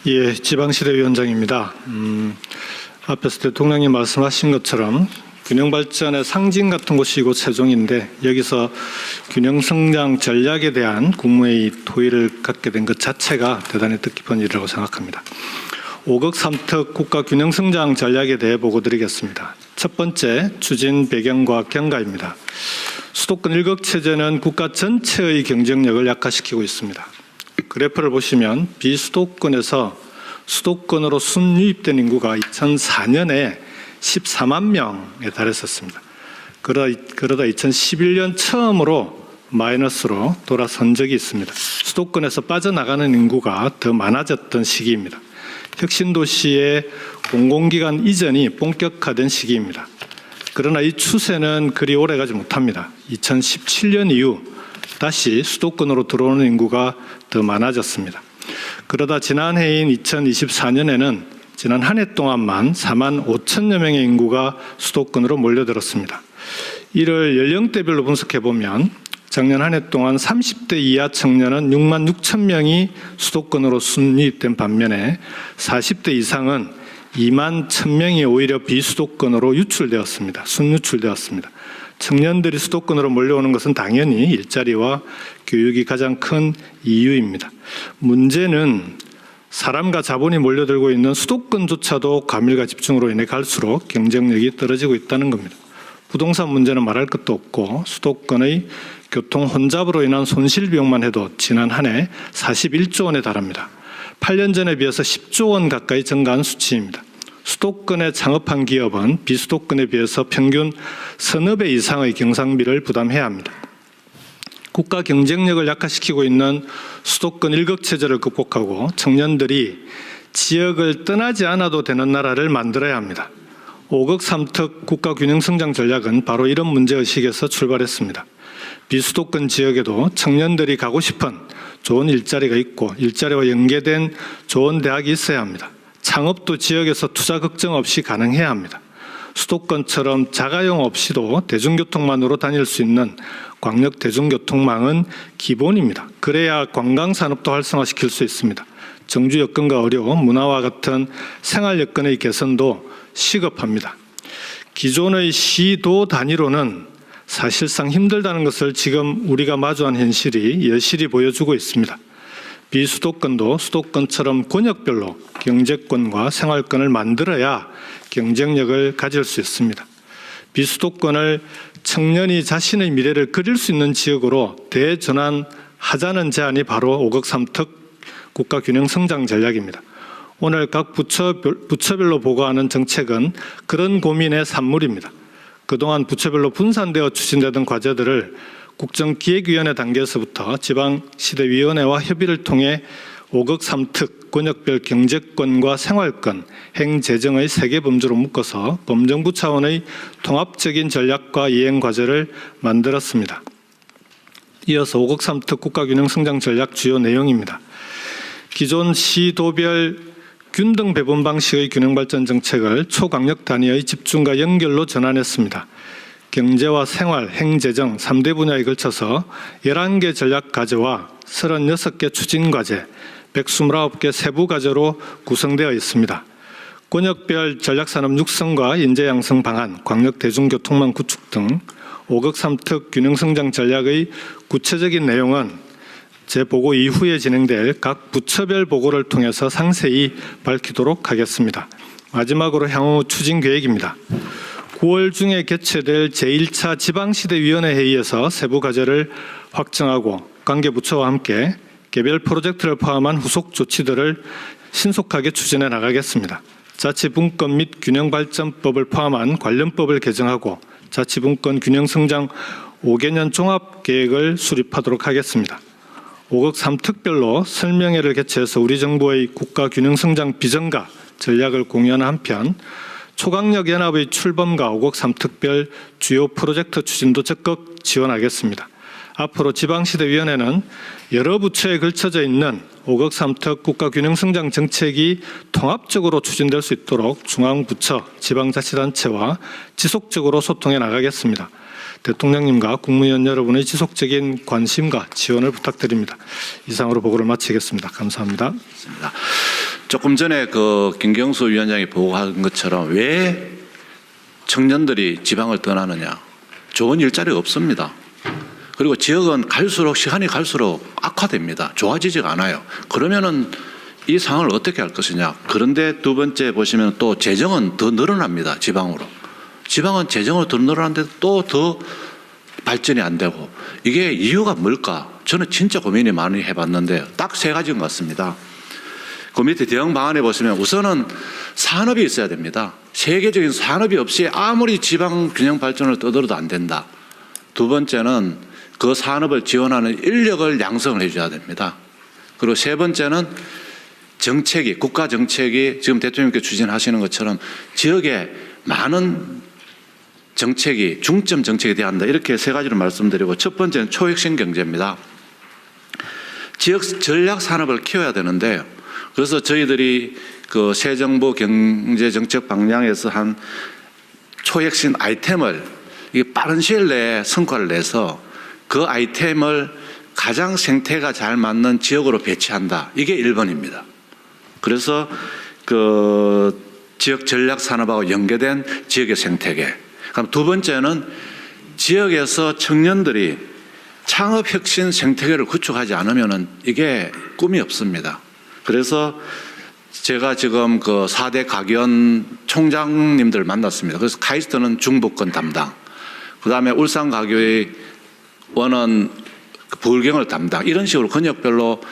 예, 지방시대위원장입니다. 앞에서 대통령님 말씀하신 것처럼 균형발전의 상징 같은 곳이 이곳 세종인데, 여기서 균형성장 전략에 대한 국무회의 토의를 갖게 된 것 자체가 대단히 뜻깊은 일이라고 생각합니다. 5억 3특 국가균형성장 전략에 대해 보고드리겠습니다. 첫 번째, 추진 배경과 경과입니다. 수도권 1급 체제는 국가 전체의 경쟁력을 약화시키고 있습니다. 그래프를 보시면 비수도권에서 수도권으로 순유입된 인구가 2004년에 14만 명에 달했었습니다. 그러다 2011년 처음으로 마이너스로 돌아선 적이 있습니다. 수도권에서 빠져나가는 인구가 더 많아졌던 시기입니다. 혁신도시의 공공기관 이전이 본격화된 시기입니다. 그러나 이 추세는 그리 오래가지 못합니다. 2017년 이후 다시 수도권으로 들어오는 인구가 더 많아졌습니다. 그러다 지난 해인 2024년에는 지난 한 해 동안만 4만 5천여 명의 인구가 수도권으로 몰려들었습니다. 이를 연령대별로 분석해보면 작년 한 해 동안 30대 이하 청년은 6만 6천 명이 수도권으로 순유입된 반면에 40대 이상은 2만 1천 명이 오히려 비수도권으로 유출되었습니다. 순유출되었습니다. 청년들이 수도권으로 몰려오는 것은 당연히 일자리와 교육이 가장 큰 이유입니다. 문제는 사람과 자본이 몰려들고 있는 수도권조차도 과밀과 집중으로 인해 갈수록 경쟁력이 떨어지고 있다는 겁니다. 부동산 문제는 말할 것도 없고, 수도권의 교통 혼잡으로 인한 손실 비용만 해도 지난 한 해 41조 원에 달합니다. 8년 전에 비해서 10조 원 가까이 증가한 수치입니다. 수도권에 창업한 기업은 비수도권에 비해서 평균 서너 배 이상의 경상비를 부담해야 합니다. 국가 경쟁력을 약화시키고 있는 수도권 1급 체제를 극복하고 청년들이 지역을 떠나지 않아도 되는 나라를 만들어야 합니다. 5억 3특 국가균형성장 전략은 바로 이런 문제의식에서 출발했습니다. 비수도권 지역에도 청년들이 가고 싶은 좋은 일자리가 있고 일자리와 연계된 좋은 대학이 있어야 합니다. 창업도 지역에서 투자 걱정 없이 가능해야 합니다. 수도권처럼 자가용 없이도 대중교통만으로 다닐 수 있는 광역 대중교통망은 기본입니다. 그래야 관광산업도 활성화시킬 수 있습니다. 정주 여건과 의료, 문화와 같은 생활 여건의 개선도 시급합니다. 기존의 시도 단위로는 사실상 힘들다는 것을 지금 우리가 마주한 현실이 여실히 보여주고 있습니다. 비수도권도 수도권처럼 권역별로 경제권과 생활권을 만들어야 경쟁력을 가질 수 있습니다. 비수도권을 청년이 자신의 미래를 그릴 수 있는 지역으로 대전환하자는 제안이 바로 5억 3특 국가균형성장 전략입니다. 오늘 각 부처별로 보고하는 정책은 그런 고민의 산물입니다. 그동안 부처별로 분산되어 추진되던 과제들을 국정기획위원회 단계에서부터 지방시대위원회와 협의를 통해 5억 3특 권역별 경제권과 생활권, 행재정의 3개 범주로 묶어서 범정부 차원의 통합적인 전략과 이행과제를 만들었습니다. 이어서 5억 3특 국가균형성장 전략 주요 내용입니다. 기존 시도별 균등 배분 방식의 균형발전 정책을 초강력 단위의 집중과 연결로 전환했습니다. 경제와 생활, 행재정 3대 분야에 걸쳐서 11개 전략 과제와 36개 추진 과제, 129개 세부 과제로 구성되어 있습니다. 권역별 전략산업 육성과 인재 양성 방안, 광역 대중교통망 구축 등 5억 3특 균형성장 전략의 구체적인 내용은 제 보고 이후에 진행될 각 부처별 보고를 통해서 상세히 밝히도록 하겠습니다. 마지막으로 향후 추진 계획입니다. 9월 중에 개최될 제1차 지방시대위원회 회의에서 세부 과제를 확정하고 관계 부처와 함께 개별 프로젝트를 포함한 후속 조치들을 신속하게 추진해 나가겠습니다. 자치분권 및 균형발전법을 포함한 관련법을 개정하고 자치분권 균형성장 5개년 종합계획을 수립하도록 하겠습니다. 5억 3특별로 설명회를 개최해서 우리 정부의 국가균형성장 비전과 전략을 공유하는 한편 초강력 연합의 출범과 5억 3특별 주요 프로젝트 추진도 적극 지원하겠습니다. 앞으로 지방시대위원회는 여러 부처에 걸쳐져 있는 5억 3특 국가균형성장 정책이 통합적으로 추진될 수 있도록 중앙부처, 지방자치단체와 지속적으로 소통해 나가겠습니다. 대통령님과 국무위원 여러분의 지속적인 관심과 지원을 부탁드립니다. 이상으로 보고를 마치겠습니다. 감사합니다. 조금 전에 그 김경수 위원장이 보고한 것처럼 왜 청년들이 지방을 떠나느냐. 좋은 일자리가 없습니다. 그리고 지역은 갈수록 시간이 갈수록 악화됩니다. 좋아지지가 않아요. 그러면은 이 상황을 어떻게 할 것이냐. 그런데 두 번째 보시면 또 재정은 더 늘어납니다. 지방으로. 지방은 재정으로 더 늘어나는데 또 더 발전이 안 되고 이게 이유가 뭘까? 저는 진짜 고민이 많이 해봤는데 딱 세 가지인 것 같습니다. 그 밑에 대응 방안에 보시면 우선은 산업이 있어야 됩니다. 세계적인 산업이 없이 아무리 지방 균형 발전을 떠들어도 안 된다. 두 번째는 그 산업을 지원하는 인력을 양성을 해줘야 됩니다. 그리고 세 번째는 정책이, 국가 정책이 지금 대통령께서 추진하시는 것처럼 지역에 많은 정책이, 중점 정책이 돼야 한다. 이렇게 세 가지를 말씀드리고 첫 번째는 초핵심 경제입니다. 지역 전략 산업을 키워야 되는데 그래서 저희들이 그 새 정부 경제 정책 방향에서 한 초핵심 아이템을 이게 빠른 시일 내에 성과를 내서 그 아이템을 가장 생태가 잘 맞는 지역으로 배치한다. 이게 1번입니다. 그래서 그 지역 전략 산업하고 연계된 지역의 생태계. 그럼 두 번째는 지역에서 청년들이 창업 혁신 생태계를 구축하지 않으면은 이게 꿈이 없습니다. 그래서 제가 지금 그 4대 가견 총장님들 만났습니다. 그래서 카이스트는 중부권 담당, 그 다음에 울산 가교의 원은 부울경을 담당, 이런 식으로 권역별로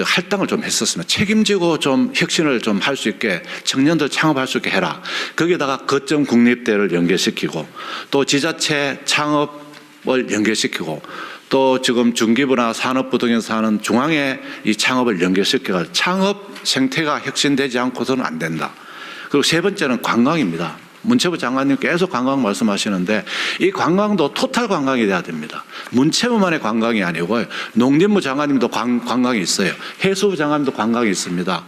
할당을 좀 했었습니다. 책임지고 좀 혁신을 좀 할 수 있게, 청년들 창업할 수 있게 해라. 거기에다가 거점 국립대를 연계시키고 또 지자체 창업을 연계시키고 또 지금 중기부나 산업부 등에서 하는 중앙에 이 창업을 연계시켜서 창업 생태가 혁신되지 않고서는 안 된다. 그리고 세 번째는 관광입니다. 문체부 장관님 계속 관광 말씀하시는데 이 관광도 토탈 관광이 돼야 됩니다. 문체부만의 관광이 아니고요. 농림부 장관님도 관광이 있어요. 해수부 장관님도 관광이 있습니다.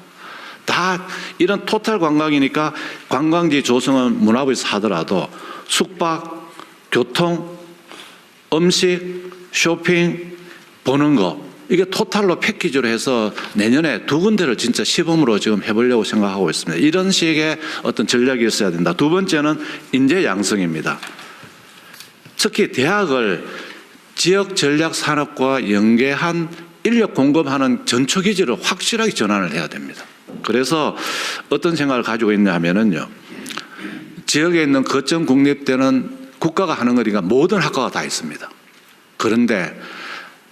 다 이런 토탈 관광이니까 관광지 조성은 문화부에서 하더라도 숙박, 교통, 음식, 쇼핑, 보는 거 이게 토탈로 패키지로 해서 내년에 2군데를 진짜 시범으로 지금 해보려고 생각하고 있습니다. 이런 식의 어떤 전략이 있어야 된다. 두 번째는 인재 양성입니다. 특히 대학을 지역 전략 산업과 연계한 인력 공급하는 전초기지로 확실하게 전환을 해야 됩니다. 그래서 어떤 생각을 가지고 있냐 하면은요. 지역에 있는 거점 국립대는 국가가 하는 거니까 모든 학과가 다 있습니다. 그런데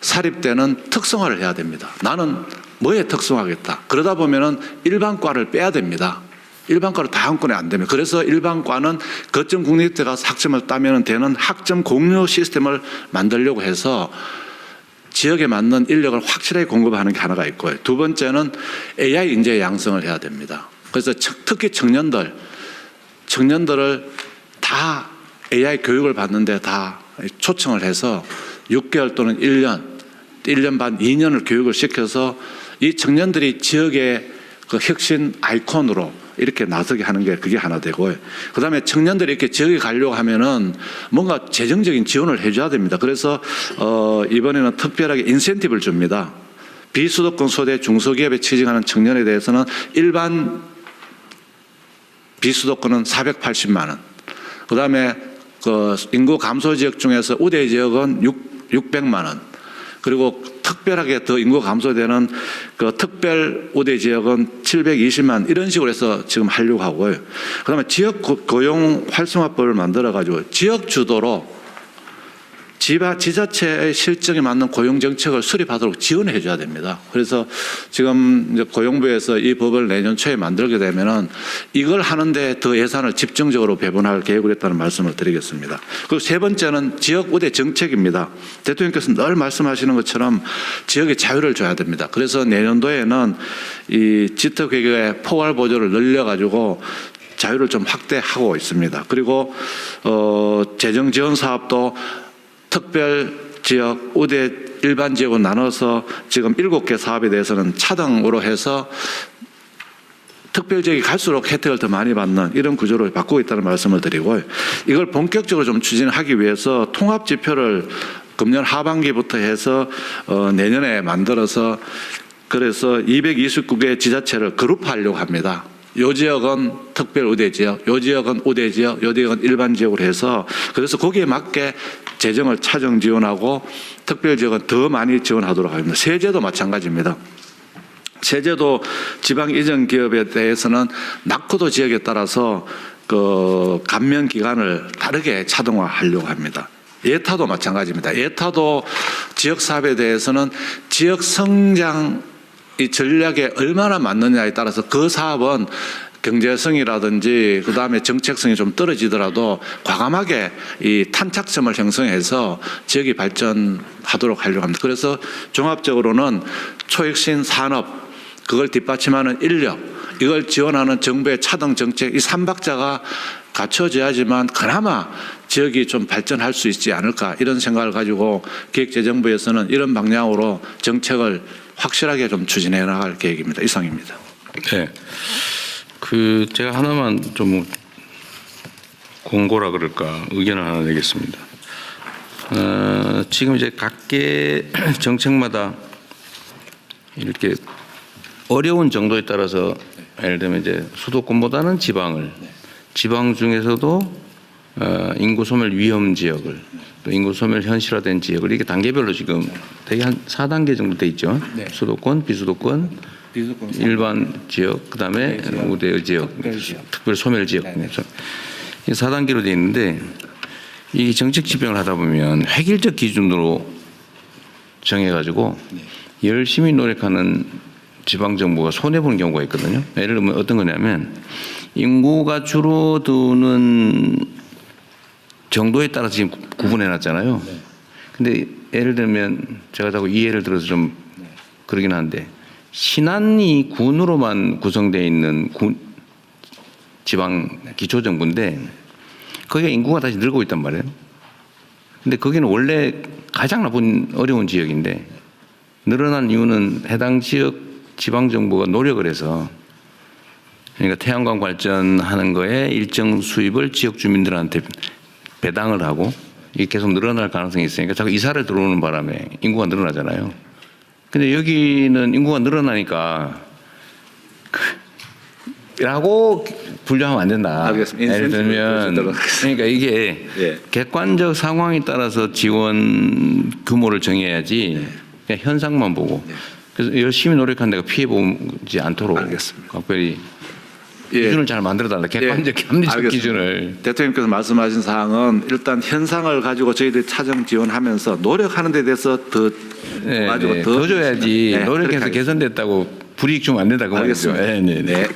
사립대는 특성화를 해야 됩니다. 나는 뭐에 특성화하겠다. 그러다 보면은 일반과를 빼야 됩니다. 일반과를 다 한꺼번에 안 됩니다. 그래서 일반과는 거점 국립대 가서 학점을 따면 되는 학점 공유 시스템을 만들려고 해서 지역에 맞는 인력을 확실하게 공급하는 게 하나가 있고요. 두 번째는 AI 인재 양성을 해야 됩니다. 그래서 특히 청년들을 다 AI 교육을 받는데 다 초청을 해서 6개월 또는 1년 반, 2년을 교육을 시켜서 이 청년들이 지역의 그 혁신 아이콘으로 이렇게 나서게 하는 게 그게 하나 되고요. 그 다음에 청년들이 이렇게 지역에 가려고 하면은 뭔가 재정적인 지원을 해줘야 됩니다. 그래서, 이번에는 특별하게 인센티브를 줍니다. 비수도권 소대 중소기업에 취직하는 청년에 대해서는 일반 비수도권은 480만 원. 그 다음에 그 인구 감소 지역 중에서 우대 지역은 600만 원. 그리고 특별하게 더 인구 감소되는 그 특별 우대 지역은 720만 원. 이런 식으로 해서 지금 하려고 하고요. 그 다음에 지역 고용 활성화법을 만들어가지고 지역 주도로 지자체의 실정에 맞는 고용정책을 수립하도록 지원해 줘야 됩니다. 그래서 지금 이제 고용부에서 이 법을 내년 초에 만들게 되면은 이걸 하는데 더 예산을 집중적으로 배분할 계획을 했다는 말씀을 드리겠습니다. 그리고 세 번째는 지역 우대 정책입니다. 대통령께서 늘 말씀하시는 것처럼 지역에 자유를 줘야 됩니다. 그래서 내년도에는 이 지터계획의 포괄 보조를 늘려가지고 자유를 좀 확대하고 있습니다. 그리고 재정 지원 사업도 특별 지역, 우대 일반 지역으로 나눠서 지금 7개 사업에 대해서는 차등으로 해서 특별 지역이 갈수록 혜택을 더 많이 받는 이런 구조로 바꾸고 있다는 말씀을 드리고 이걸 본격적으로 좀 추진하기 위해서 통합 지표를 금년 하반기부터 해서 내년에 만들어서 그래서 229개 지자체를 그룹화하려고 합니다. 요 지역은 특별 우대 지역, 요 지역은 우대 지역, 요 지역은 일반 지역으로 해서 그래서 거기에 맞게 재정을 차정 지원하고 특별 지역은 더 많이 지원하도록 합니다. 세제도 마찬가지입니다. 세제도 지방 이전 기업에 대해서는 낙후도 지역에 따라서 그 감면 기간을 다르게 차등화하려고 합니다. 예타도 마찬가지입니다. 예타도 지역 사업에 대해서는 지역 성장 이 전략에 얼마나 맞느냐에 따라서 그 사업은 경제성이라든지 그 다음에 정책성이 좀 떨어지더라도 과감하게 이 탄착점을 형성해서 지역이 발전하도록 하려고 합니다. 그래서 종합적으로는 초혁신 산업, 그걸 뒷받침하는 인력, 이걸 지원하는 정부의 차등 정책, 이 삼박자가 갖춰져야지만 그나마 지역이 좀 발전할 수 있지 않을까 이런 생각을 가지고 기획재정부에서는 이런 방향으로 정책을 확실하게 좀 추진해 나갈 계획입니다. 이상입니다. 네. 제가 하나만 좀 공고라 그럴까 의견을 하나 내겠습니다. 지금 이제 각계 정책마다 이렇게 어려운 정도에 따라서 예를 들면 이제 수도권보다는 지방 중에서도 인구 소멸 위험 지역을 또 인구 소멸 현실화된 지역을 이렇게 단계별로 지금 대개 한 4단계 정도 돼 있죠. 네. 수도권, 비수도권, 일반 지역, 그다음에 우대 지역, 특별 소멸 지역. 이 4단계로 돼 있는데 이 정책 집행을 하다 보면 획일적 기준으로 정해가지고 열심히 노력하는 지방 정부가 손해 보는 경우가 있거든요. 예를 들면 어떤 거냐면 인구가 줄어드는 정도에 따라서 지금 구분해 놨잖아요. 근데 예를 들면 제가 자꾸 이 예를 들어서 좀 그러긴 한데 신안이 군으로만 구성되어 있는 지방 기초정부인데 거기가 인구가 다시 늘고 있단 말이에요. 근데 거기는 원래 가장 나쁜 어려운 지역인데 늘어난 이유는 해당 지역 지방정부가 노력을 해서 그러니까 태양광 발전하는 거에 일정 수입을 지역 주민들한테 배당을 하고 이게 계속 늘어날 가능성이 있으니까 자꾸 이사를 들어오는 바람에 인구가 늘어나잖아요. 근데 여기는 인구가 늘어나니까 라고 분류하면 안 된다. 알겠습니다. 예를 들면 그러니까 이게 객관적 상황에 따라서 지원 규모를 정해야지 그냥 현상만 보고 그래서 열심히 노력한 데가 피해 보지 않도록 알겠습니다. 각별히 기준을 잘 만들어달라. 객관적 합리적 기준을. 대통령께서 말씀하신 사항은 일단 현상을 가지고 저희들이 차정 지원하면서 노력하는 데 대해서 더 더 줘야지. 노력해서 개선됐다고 불이익 주면 안 된다고 말이죠. 알겠습니다. 네.